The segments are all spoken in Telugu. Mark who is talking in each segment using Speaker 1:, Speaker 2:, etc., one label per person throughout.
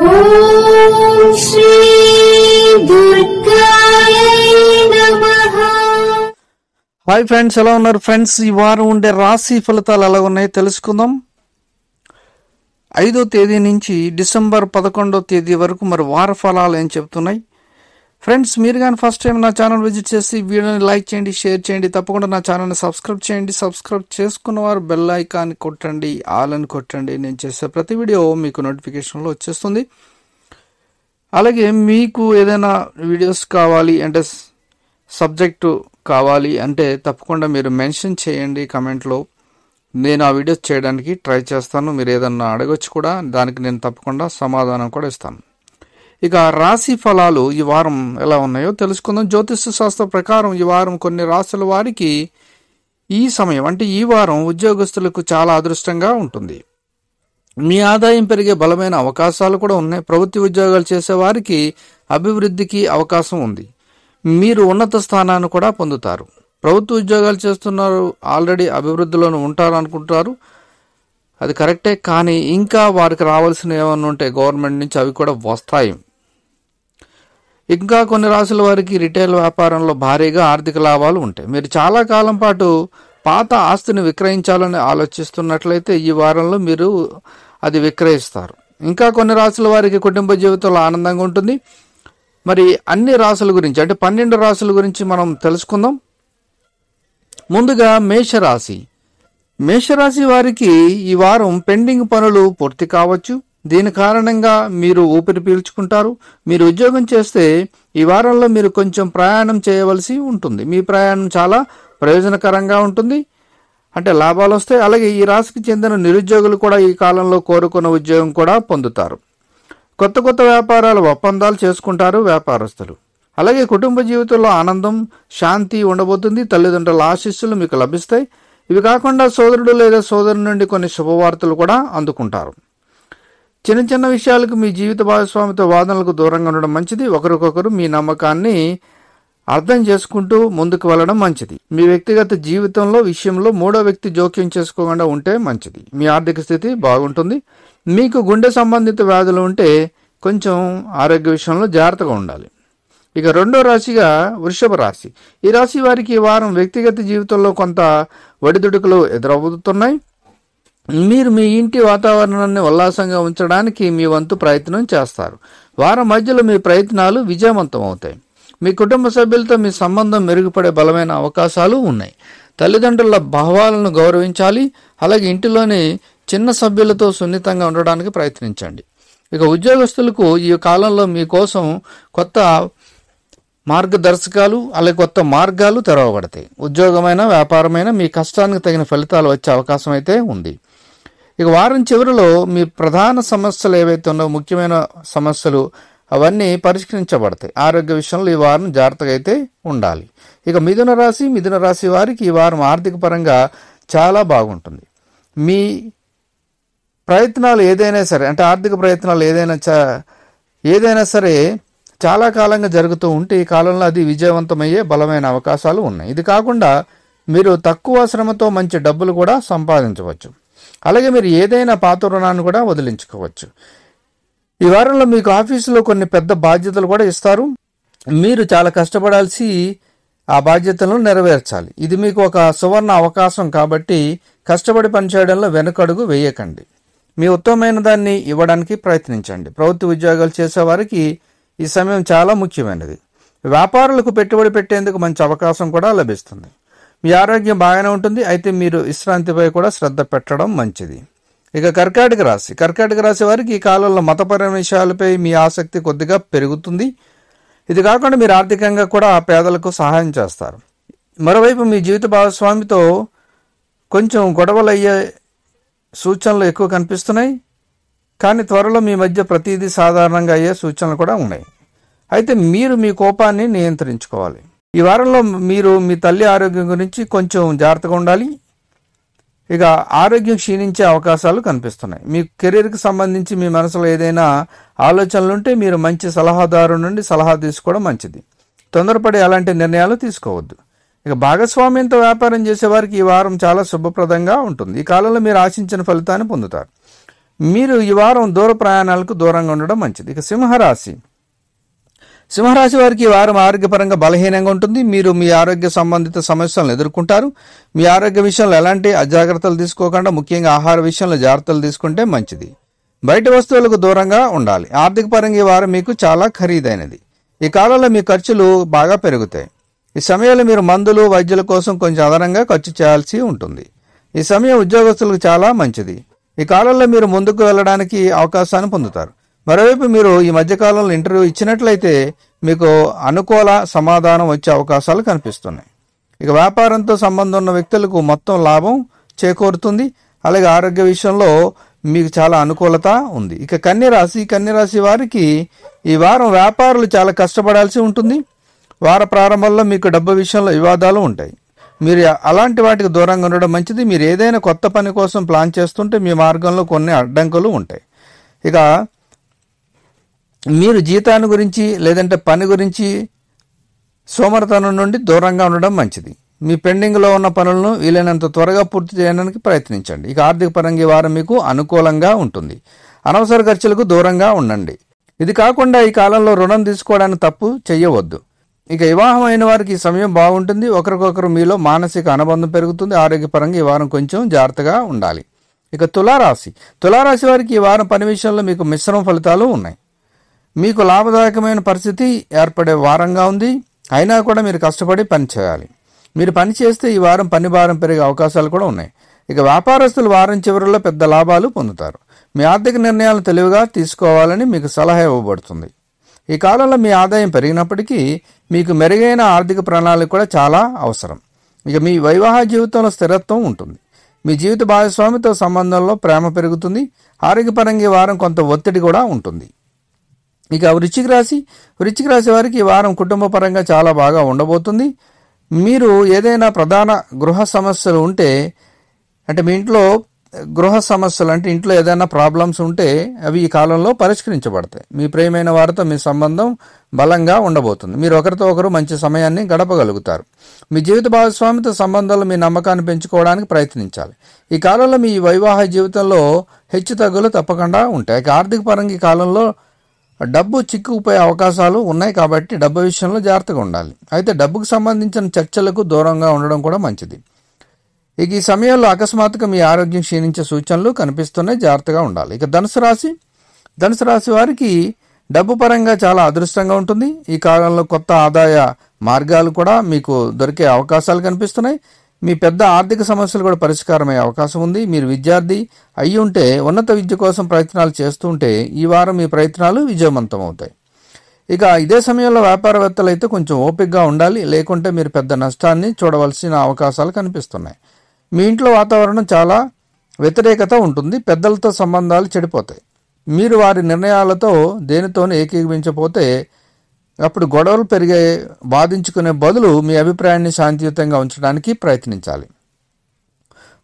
Speaker 1: ఓం శ్రీ దుర్గాయ నమః.
Speaker 2: హాయ్ ఫ్రెండ్స్, ఎలా ఉన్నారు ఫ్రెండ్స్? ఈ వారం ఉండే రాశి ఫలితాలు ఎలా ఉన్నాయో తెలుసుకుందాం. 5వ తేదీ నుంచి డిసెంబర్ 11వ తేదీ వరకు మరి వార ఫలాలు ఏం చెప్తున్నాయి ఫ్రెండ్స్. మీరు కానీ ఫస్ట్ టైం నా ఛానల్ విజిట్ చేసి వీడియోని లైక్ చేయండి, షేర్ చేయండి. తప్పకుండా నా ఛానల్ని సబ్స్క్రైబ్ చేయండి. సబ్స్క్రైబ్ చేసుకున్న వారు బెల్ ఐకాన్ కొట్టండి, ఆల్ అని కొట్టండి. నేను చేసే ప్రతి వీడియో మీకు నోటిఫికేషన్లో వచ్చేస్తుంది. అలాగే మీకు ఏదైనా వీడియోస్ కావాలి అంటే సబ్జెక్టు కావాలి అంటే తప్పకుండా మీరు మెన్షన్ చేయండి కమెంట్లో. నేను ఆ వీడియోస్ చేయడానికి ట్రై చేస్తాను. మీరు ఏదన్నా అడగొచ్చు కూడా, దానికి నేను తప్పకుండా సమాధానం కూడా ఇస్తాను. ఇక రాశి ఫలాలు ఈ వారం ఎలా ఉన్నాయో తెలుసుకుందాం. జ్యోతిష శాస్త్ర ప్రకారం ఈ వారం కొన్ని రాశుల వారికి ఈ సమయం అంటే ఈ వారం ఉద్యోగస్తులకు చాలా అదృష్టంగా ఉంటుంది. మీ ఆదాయం పెరిగే బలమైన అవకాశాలు కూడా ఉన్నాయి. ప్రభుత్వ ఉద్యోగాలు చేసే వారికి అభివృద్ధికి అవకాశం ఉంది. మీరు ఉన్నత స్థానాన్ని కూడా పొందుతారు. ప్రభుత్వ ఉద్యోగాలు చేస్తున్నారు, ఆల్రెడీ అభివృద్ధిలోనే ఉంటారు అనుకుంటారు. అది కరెక్టే, కానీ ఇంకా వారికి రావాల్సిన ఏమన్నా ఉంటే గవర్నమెంట్ నుంచి అవి కూడా వస్తాయి. ఇంకా కొన్ని రాశుల వారికి రిటైల్ వ్యాపారంలో భారీగా ఆర్థిక లాభాలు ఉంటాయి. మీరు చాలా కాలం పాటు పాత ఆస్తిని విక్రయించాలని ఆలోచిస్తున్నట్లయితే ఈ వారంలో మీరు అది విక్రయిస్తారు. ఇంకా కొన్ని రాశుల వారికి కుటుంబ జీవితంలో ఆనందంగా ఉంటుంది. మరి అన్ని రాశుల గురించి అంటే 12 రాశుల గురించి మనం తెలుసుకుందాం. ముందుగా మేషరాశి. మేషరాశి వారికి ఈ వారం పెండింగ్ పనులు పూర్తి కావచ్చు. దీని కారణంగా మీరు ఊపిరి పీల్చుకుంటారు. మీరు ఉద్యోగం చేస్తే ఈ వారంలో మీరు కొంచెం ప్రయాణం చేయవలసి ఉంటుంది. మీ ప్రయాణం చాలా ప్రయోజనకరంగా ఉంటుంది, అంటే లాభాలు వస్తాయి. అలాగే ఈ రాశికి చెందిన నిరుద్యోగులు కూడా ఈ కాలంలో కోరుకున్న ఉద్యోగం కూడా పొందుతారు. కొత్త కొత్త వ్యాపారాలు ఒప్పందాలు చేసుకుంటారు వ్యాపారస్తులు. అలాగే కుటుంబ జీవితంలో ఆనందం, శాంతి ఉండబోతుంది. తల్లిదండ్రుల ఆశీస్సులు మీకు లభిస్తాయి. ఇవి కాకుండా సోదరుడు లేదా సోదరు నుండి కొన్ని శుభవార్తలు కూడా అందుకుంటారు. చిన్న చిన్న విషయాలకు మీ జీవిత భాగస్వామితో వాదనలకు దూరంగా ఉండడం మంచిది. ఒకరికొకరు మీ నమ్మకాన్ని అర్థం చేసుకుంటూ ముందుకు వెళ్ళడం మంచిది. మీ వ్యక్తిగత జీవితంలో విషయంలో మూడో వ్యక్తి జోక్యం చేసుకోకుండా ఉంటే మంచిది. మీ ఆర్థిక స్థితి బాగుంటుంది. మీకు గుండె సంబంధిత వ్యాధులు ఉంటే కొంచెం ఆరోగ్య విషయంలో జాగ్రత్తగా ఉండాలి. ఇక రెండో రాశిగా వృషభ రాశి. ఈ రాశి వారికి ఈ వారం వ్యక్తిగత జీవితంలో కొంత ఒడిదుడుకులు ఎదురవుతున్నాయి. మీరు మీ ఇంటి వాతావరణాన్ని ఉల్లాసంగా ఉంచడానికి మీ వంతు ప్రయత్నం చేస్తారు. వారం మధ్యలో మీ ప్రయత్నాలు విజయవంతం అవుతాయి. మీ కుటుంబ సభ్యులతో మీ సంబంధం మెరుగుపడే బలమైన అవకాశాలు ఉన్నాయి. తల్లిదండ్రుల భావాలను గౌరవించాలి. అలాగే ఇంటిలోని చిన్న సభ్యులతో సున్నితంగా ఉండడానికి ప్రయత్నించండి. ఇక ఉద్యోగస్తులకు ఈ కాలంలో మీకోసం కొత్త మార్గదర్శకాలు అలాగే కొత్త మార్గాలు తెరవబడతాయి. ఉద్యోగమైన వ్యాపారమైన మీ కష్టానికి తగిన ఫలితాలు వచ్చే అవకాశం అయితే ఉంది. ఇక వారం చివరిలో మీ ప్రధాన సమస్యలు ఏవైతే ఉన్నాయో, ముఖ్యమైన సమస్యలు అవన్నీ పరిష్కరించబడతాయి. ఆరోగ్య విషయంలో ఈ వారం జాగ్రత్తగా అయితే ఉండాలి. ఇక మిథున రాశి వారికి ఈ వారం ఆర్థిక పరంగా చాలా బాగుంటుంది. మీ ప్రయత్నాలు ఏదైనా సరే అంటే ఆర్థిక ప్రయత్నాలు ఏదైనా సరే చాలా కాలంగా జరుగుతూ ఉంటే ఈ కాలంలో అది విజయవంతమయ్యే బలమైన అవకాశాలు ఉన్నాయి. ఇది కాకుండా మీరు తక్కువ శ్రమతో మంచి డబ్బులు కూడా సంపాదించవచ్చు. అలాగే మీరు ఏదైనా పాత రుణాన్ని కూడా వదిలించుకోవచ్చు. ఈ వారంలో మీకు ఆఫీసులో కొన్ని పెద్ద బాధ్యతలు కూడా ఇస్తారు. మీరు చాలా కష్టపడాల్సి ఆ బాధ్యతలను నెరవేర్చాలి. ఇది మీకు ఒక సువర్ణ అవకాశం కాబట్టి కష్టపడి పనిచేయడంలో వెనుకడుగు వేయకండి. మీ ఉత్తమమైన దాన్ని ఇవ్వడానికి ప్రయత్నించండి. ప్రభుత్వ ఉద్యోగాలు చేసేవారికి ఈ సమయం చాలా ముఖ్యమైనది. వ్యాపారులకు పెట్టుబడి పెట్టేందుకు మంచి అవకాశం కూడా లభిస్తుంది. మీ ఆరోగ్యం బాగానే ఉంటుంది, అయితే మీరు విశ్రాంతిపై కూడా శ్రద్ధ పెట్టడం మంచిది. ఇక కర్కాటక రాశి వారికి ఈ కాలంలో మతపరమైన విషయాలపై మీ ఆసక్తి కొద్దిగా పెరుగుతుంది. ఇది కాకుండా మీరు ఆర్థికంగా కూడా పేదలకు సహాయం చేస్తారు. మరోవైపు మీ జీవిత భాగస్వామితో కొంచెం గొడవలు అయ్యే సూచనలు ఎక్కువ కనిపిస్తున్నాయి, కానీ త్వరలో మీ మధ్య ప్రతిదీ సాధారణంగా అయ్యే సూచనలు కూడా ఉన్నాయి. అయితే మీరు మీ కోపాన్ని నియంత్రించుకోవాలి. ఈ వారంలో మీరు మీ తల్లి ఆరోగ్యం గురించి కొంచెం జాగ్రత్తగా ఉండాలి. ఇక ఆరోగ్యం క్షీణించే అవకాశాలు కనిపిస్తున్నాయి. మీ కెరీర్కి సంబంధించి మీ మనసులో ఏదైనా ఆలోచనలు ఉంటే మీరు మంచి సలహాదారు నుండి సలహా తీసుకోవడం మంచిది. తొందరపడి అలాంటి నిర్ణయాలు తీసుకోవద్దు. ఇక భాగస్వామ్యంతో వ్యాపారం చేసేవారికి ఈ వారం చాలా శుభప్రదంగా ఉంటుంది. ఈ కాలంలో మీరు ఆశించిన ఫలితాన్ని పొందుతారు. మీరు ఈ వారం దూర ప్రయాణాలకు దూరంగా ఉండడం మంచిది. ఇక సింహరాశి వారికి ఈ వారం ఆరోగ్యపరంగా బలహీనంగా ఉంటుంది. మీరు మీ ఆరోగ్య సంబంధిత సమస్యలను ఎదుర్కొంటారు. మీ ఆరోగ్య విషయంలో ఎలాంటి అజాగ్రత్తలు తీసుకోకుండా ముఖ్యంగా ఆహార విషయంలో జాగ్రత్తలు తీసుకుంటే మంచిది. బయట వస్తువులకు దూరంగా ఉండాలి. ఆర్థిక పరంగా ఈ వారం మీకు చాలా ఖరీదైనది. ఈ కాలంలో మీ ఖర్చులు బాగా పెరుగుతాయి. ఈ సమయంలో మీరు మందులు వైద్యుల కోసం కొంచెం అదనంగా ఖర్చు చేయాల్సి ఉంటుంది. ఈ సమయం ఉద్యోగస్తులకు చాలా మంచిది. ఈ కాలంలో మీరు ముందుకు వెళ్ళడానికి అవకాశాన్ని పొందుతారు. మరోవైపు మీరు ఈ మధ్యకాలంలో ఇంటర్వ్యూ ఇచ్చినట్లయితే మీకు అనుకూల సమాధానం వచ్చే అవకాశాలు కనిపిస్తున్నాయి. ఇక వ్యాపారంతో సంబంధం ఉన్న వ్యక్తులకు మొత్తం లాభం చేకూరుతుంది. అలాగే ఆరోగ్య విషయంలో మీకు చాలా అనుకూలత ఉంది. ఇక కన్యరాశి వారికి ఈ వారం వ్యాపారులు చాలా కష్టపడాల్సి ఉంటుంది. వార ప్రారంభంలో మీకు డబ్బు విషయంలో వివాదాలు ఉంటాయి. మీరు అలాంటి వాటికి దూరంగా ఉండడం మంచిది. మీరు ఏదైనా కొత్త పని కోసం ప్లాన్ చేస్తుంటే మీ మార్గంలో కొన్ని అడ్డంకులు ఉంటాయి. ఇక మీరు జీతాన్ని గురించి లేదంటే పని గురించి సోమరితనం నుండి దూరంగా ఉండడం మంచిది. మీ పెండింగ్లో ఉన్న పనులను వీలైనంత త్వరగా పూర్తి చేయడానికి ప్రయత్నించండి. ఇక ఆర్థిక పరంగా ఈ వారం మీకు అనుకూలంగా ఉంటుంది. అనవసర ఖర్చులకు దూరంగా ఉండండి. ఇది కాకుండా ఈ కాలంలో రుణం తీసుకోవడానికి తప్పు చేయవద్దు. ఇక వివాహం అయిన వారికి ఈ సమయం బాగుంటుంది. ఒకరికొకరు మీలో మానసిక అనుబంధం పెరుగుతుంది. ఆరోగ్యపరంగా ఈ వారం కొంచెం జాగ్రత్తగా ఉండాలి. ఇక తులారాశి వారికి ఈ వారం పని విషయంలో మీకు మిశ్రమ ఫలితాలు ఉన్నాయి. మీకు లాభదాయకమైన పరిస్థితి ఏర్పడే వారంగా ఉంది. అయినా కూడా మీరు కష్టపడి పని చేయాలి. మీరు పని చేస్తే ఈ వారం పని భారం పెరిగే అవకాశాలు కూడా ఉన్నాయి. ఇక వ్యాపారస్తులు వారం చివరిలో పెద్ద లాభాలు పొందుతారు. మీ ఆర్థిక నిర్ణయాలు తెలివిగా తీసుకోవాలని మీకు సలహా ఇవ్వబడుతుంది. ఈ కాలంలో మీ ఆదాయం పెరిగినప్పటికీ మీకు మెరుగైన ఆర్థిక ప్రణాళిక కూడా చాలా అవసరం. ఇక మీ వైవాహిక జీవితంలో స్థిరత్వం ఉంటుంది. మీ జీవిత భాగస్వామితో సంబంధంలో ప్రేమ పెరుగుతుంది. ఆరోగ్యపరంగా ఈ వారం కొంత ఒత్తిడి కూడా ఉంటుంది. ఇక వృశ్చిక రాశి వారికి ఈ వారం కుటుంబ పరంగా చాలా బాగా ఉండబోతుంది. మీరు ఏదైనా ప్రధాన గృహ సమస్యలు ఉంటే అంటే మీ ఇంట్లో గృహ సమస్యలు అంటే ఇంట్లో ఏదైనా ప్రాబ్లమ్స్ ఉంటే అవి ఈ కాలంలో పరిష్కరించబడతాయి. మీ ప్రియమైన వారితో మీ సంబంధం బలంగా ఉండబోతుంది. మీరు ఒకరితో ఒకరు మంచి సమయాన్ని గడపగలుగుతారు. మీ జీవిత భాగస్వామితో సంబంధాలు మీ నమ్మకాన్ని పెంచుకోవడానికి ప్రయత్నించాలి. ఈ కాలంలో మీ వైవాహిక జీవితంలో హెచ్చు తగ్గులు తప్పకుండా ఉంటాయి. ఆర్థిక పరంగా ఈ కాలంలో డబ్బు చిక్కుకుపోయే అవకాశాలు ఉన్నాయి కాబట్టి డబ్బు విషయంలో జాగ్రత్తగా ఉండాలి. అయితే డబ్బుకు సంబంధించిన చర్చలకు దూరంగా ఉండడం కూడా మంచిది. ఇక ఈ సమయంలో అకస్మాత్తుగా మీ ఆరోగ్యం క్షీణించే సూచనలు కనిపిస్తున్నాయి. జాగ్రత్తగా ఉండాలి. ఇక ధనుసు రాశి వారికి డబ్బు పరంగా చాలా అదృష్టంగా ఉంటుంది. ఈ కాలంలో కొత్త ఆదాయ మార్గాలు కూడా మీకు దొరికే అవకాశాలు కనిపిస్తున్నాయి. మీ పెద్ద ఆర్థిక సమస్యలు కూడా పరిష్కారమయ్యే అవకాశం ఉంది. మీరు విద్యార్థి అయి ఉంటే ఉన్నత విద్య కోసం ప్రయత్నాలు చేస్తుంటే ఈ వారం మీ ప్రయత్నాలు విజయవంతం అవుతాయి. ఇక ఇదే సమయంలో వ్యాపారవేత్తలు అయితే కొంచెం ఓపికగా ఉండాలి. లేకుంటే మీరు పెద్ద నష్టాన్ని చూడవలసిన అవకాశాలు కనిపిస్తున్నాయి. మీ ఇంట్లో వాతావరణం చాలా వ్యతిరేకత ఉంటుంది. పెద్దలతో సంబంధాలు చెడిపోతాయి. మీరు వారి నిర్ణయాలతో దేనితోనూ ఏకీభవించకపోతే అప్పుడు గొడవలు పెరిగే బాధించుకునే బదులు మీ అభిప్రాయాన్ని శాంతియుతంగా ఉంచడానికి ప్రయత్నించాలి.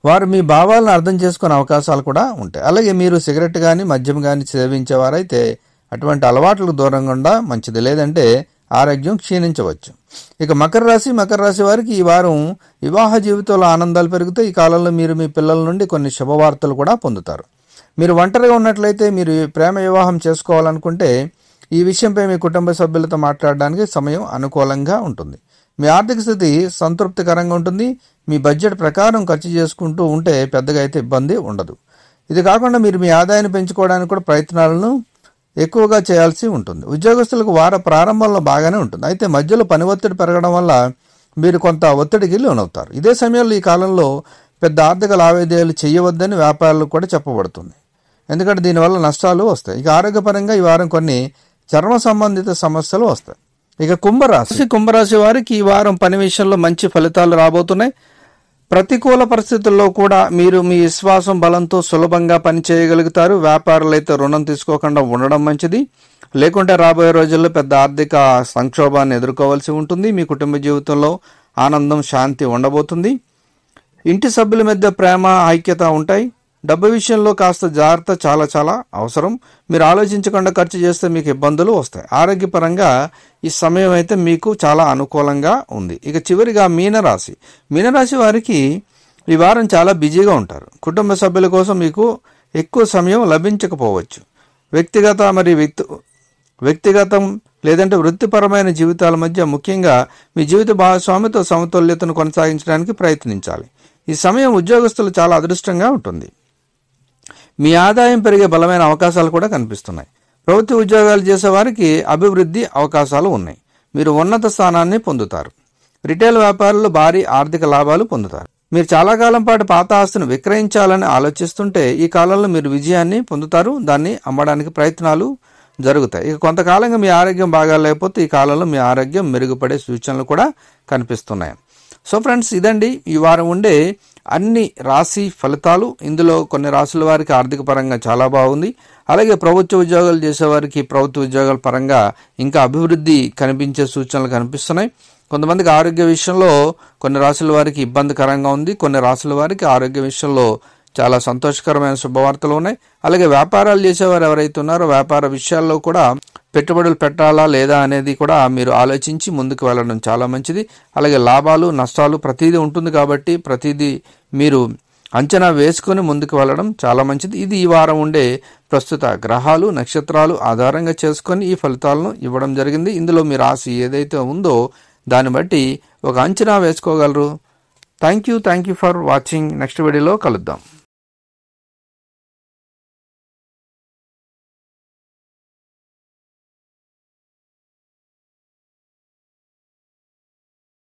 Speaker 2: వారు మీ భావాలను అర్థం చేసుకునే అవకాశాలు కూడా ఉంటాయి. అలాగే మీరు సిగరెట్ కానీ మద్యం కానీ సేవించేవారైతే అటువంటి అలవాట్లకు దూరంగా ఉండ మంచిది. లేదంటే ఆరోగ్యం క్షీణించవచ్చు. ఇక మకర రాశి వారికి ఈ వారం వివాహ జీవితంలో ఆనందాలు పెరుగుతాయి. ఈ కాలంలో మీరు మీ పిల్లల నుండి కొన్ని శుభవార్తలు కూడా పొందుతారు. మీరు ఒంటరిగా ఉన్నట్లయితే మీరు ప్రేమ వివాహం చేసుకోవాలనుకుంటే ఈ విషయంపై మీ కుటుంబ సభ్యులతో మాట్లాడడానికి సమయం అనుకూలంగా ఉంటుంది. మీ ఆర్థిక స్థితి సంతృప్తికరంగా ఉంటుంది. మీ బడ్జెట్ ప్రకారం ఖర్చు చేసుకుంటూ ఉంటే పెద్దగా అయితే ఇబ్బంది ఉండదు. ఇది కాకుండా మీరు మీ ఆదాయాన్ని పెంచుకోవడానికి కూడా ప్రయత్నాలను ఎక్కువగా చేయాల్సి ఉంటుంది. ఉద్యోగస్తులకు వార ప్రారంభంలో బాగానే ఉంటుంది. అయితే మధ్యలో పని ఒత్తిడి పెరగడం వల్ల మీరు కొంత ఒత్తిడికి లోనవుతారు. ఇదే సమయంలో ఈ కాలంలో పెద్ద ఆర్థిక లావాదేవీలు చేయవద్దని వ్యాపారులకు కూడా చెప్పబడుతుంది. ఎందుకంటే దీనివల్ల నష్టాలు వస్తాయి. ఇక ఆరోగ్యపరంగా ఈ వారం కొన్ని చర్మ సంబంధిత సమస్యలు వస్తాయి. ఇక కుంభరాశి వారికి ఈ వారం పని విషయంలో మంచి ఫలితాలు రాబోతున్నాయి. ప్రతికూల పరిస్థితుల్లో కూడా మీరు మీ విశ్వాసం బలంతో సులభంగా పని చేయగలుగుతారు. వ్యాపారులైతే రుణం తీసుకోకుండా ఉండడం మంచిది. లేకుంటే రాబోయే రోజుల్లో పెద్ద ఆర్థిక సంక్షోభాన్ని ఎదుర్కోవాల్సి ఉంటుంది. మీ కుటుంబ జీవితంలో ఆనందం శాంతి ఉండబోతుంది. ఇంటి సభ్యుల మధ్య ప్రేమ ఐక్యత ఉంటాయి. డబ్బు విషయంలో కాస్త జాగ్రత్త చాలా చాలా అవసరం. మీరు ఆలోచించకుండా ఖర్చు చేస్తే మీకు ఇబ్బందులు వస్తాయి. ఆరోగ్యపరంగా ఈ సమయం అయితే మీకు చాలా అనుకూలంగా ఉంది. ఇక చివరిగా మీనరాశి వారికి ఈ వారం చాలా బిజీగా ఉంటారు. కుటుంబ సభ్యుల కోసం మీకు ఎక్కువ సమయం లభించకపోవచ్చు. వ్యక్తిగతం లేదంటే వృత్తిపరమైన జీవితాల మధ్య ముఖ్యంగా మీ జీవిత భాగస్వామితో సమతుల్యతను కొనసాగించడానికి ప్రయత్నించాలి. ఈ సమయం ఉద్యోగస్తులు చాలా అదృష్టంగా ఉంటుంది. మీ ఆదాయం పెరిగే బలమైన అవకాశాలు కూడా కనిపిస్తున్నాయి. ప్రభుత్వ ఉద్యోగాలు చేసే వారికి అభివృద్ధి అవకాశాలు ఉన్నాయి. మీరు ఉన్నత స్థానాన్ని పొందుతారు. రిటైల్ వ్యాపారులు భారీ ఆర్థిక లాభాలు పొందుతారు. మీరు చాలా కాలం పాటు పాత ఆస్తిని విక్రయించాలని ఆలోచిస్తుంటే ఈ కాలంలో మీరు విజయాన్ని పొందుతారు. దాన్ని అమ్మడానికి ప్రయత్నాలు జరుగుతాయి. ఇక కొంతకాలంగా మీ ఆరోగ్యం బాగా లేకపోతే ఈ కాలంలో మీ ఆరోగ్యం మెరుగుపడే సూచనలు కూడా కనిపిస్తున్నాయి. సో ఫ్రెండ్స్, ఇదండి ఈ వారం ఉండే అన్ని రాశి ఫలితాలు. ఇందులో కొన్ని రాశుల వారికి ఆర్థిక పరంగా చాలా బాగుంది. అలాగే ప్రభుత్వ ఉద్యోగాలు చేసేవారికి ప్రభుత్వ ఉద్యోగాల పరంగా ఇంకా అభివృద్ధి కనిపించే సూచనలు కనిపిస్తున్నాయి. కొంతమందికి ఆరోగ్య విషయంలో కొన్ని రాశుల వారికి ఇబ్బందికరంగా ఉంది. కొన్ని రాశుల వారికి ఆరోగ్య విషయంలో చాలా సంతోషకరమైన శుభవార్తలు ఉన్నాయి. అలాగే వ్యాపారాలు చేసేవారు ఎవరైతే ఉన్నారో వ్యాపార విషయాల్లో కూడా పెట్టుబడులు పెట్టాలా లేదా అనేది కూడా మీరు ఆలోచించి ముందుకు వెళ్ళడం చాలా మంచిది. అలాగే లాభాలు నష్టాలు ప్రతిదీ ఉంటుంది కాబట్టి ప్రతిదీ మీరు అంచనా వేసుకొని ముందుకు వెళ్ళడం చాలా మంచిది. ఇది ఈ వారం ఉండే ప్రస్తుత గ్రహాలు నక్షత్రాలు ఆధారంగా చేసుకొని ఈ ఫలితాలను ఇవ్వడం జరిగింది. ఇందులో మీ రాశి ఏదైతే ఉందో దాన్ని బట్టి ఒక అంచనా వేసుకోగలరు. Thank you for watching. Next వీడియోలో కలుద్దాం.